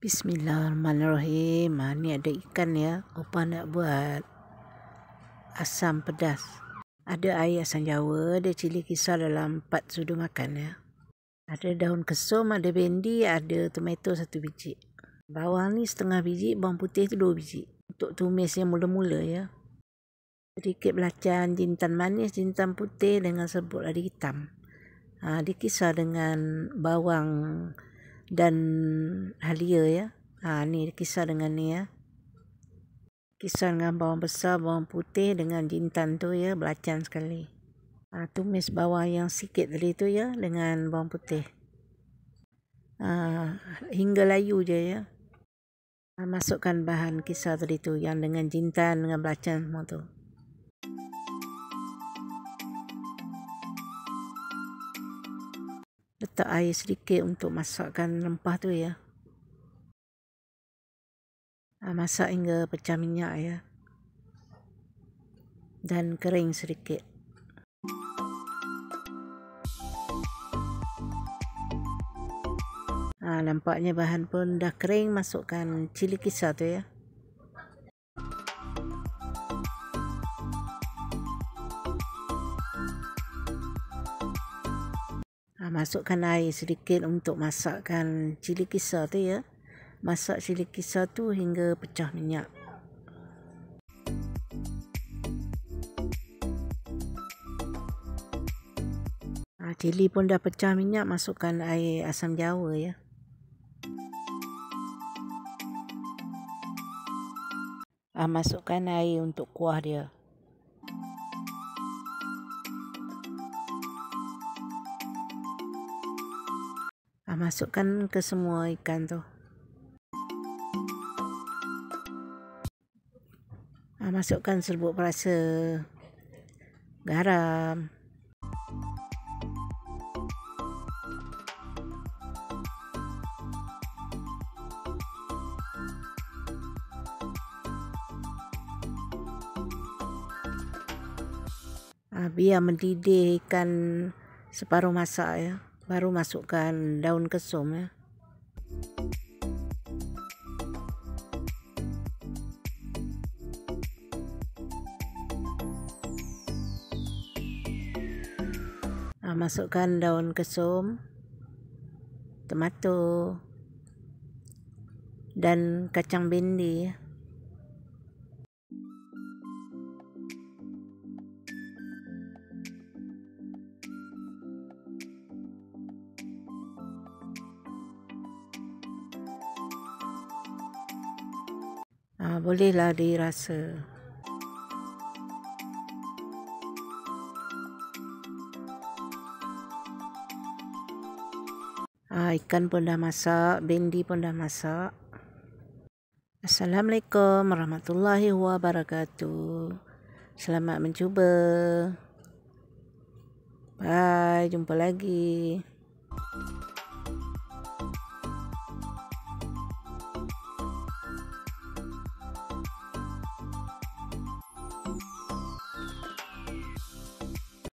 Bismillahirrahmanirrahim. Ni ada ikan ya. Opa nak buat asam pedas. Ada air asam jawa, ada cili kisar dalam 4 sudu makan ya. Ada daun kesum, ada bendi, ada tomato 1 biji. Bawang ni setengah biji, bawang putih tu 2 biji. Untuk tumis yang mula-mula ya. Sedikit belacan, jintan manis, jintan putih dengan serbuk lada hitam. Dikisar dengan bawang dan halia ya. Ni kisar dengan ni ya. Kisar dengan bawang besar, bawang putih dengan jintan tu ya, belacan sekali. Tumis bawang yang sikit tadi tu ya dengan bawang putih. Hingga layu je ya. Masukkan bahan kisar tadi tu yang dengan jintan dengan belacan semua tu. Letak air sedikit untuk masakkan rempah tu ya. Masak hingga pecah minyak ya. Dan kering sedikit. Nampaknya bahan pun dah kering, masukkan cili kisar tu ya. Masukkan air sedikit untuk masakkan cili kisar tu ya. Masak cili kisar tu hingga pecah minyak. Cili pun dah pecah minyak, masukkan air asam jawa ya. Masukkan air untuk kuah dia. Masukkan ke semua ikan tu. Masukkan serbuk perasa, garam, biar mendidih ikan separuh masak ya. Baru masukkan daun kesum ya. Masukkan daun kesum, tomato dan kacang bendi ya. Bolehlah dirasa. Ikan pun dah masak, bendi pun dah masak. Assalamualaikum warahmatullahi wabarakatuh. Selamat mencuba. Bye, jumpa lagi.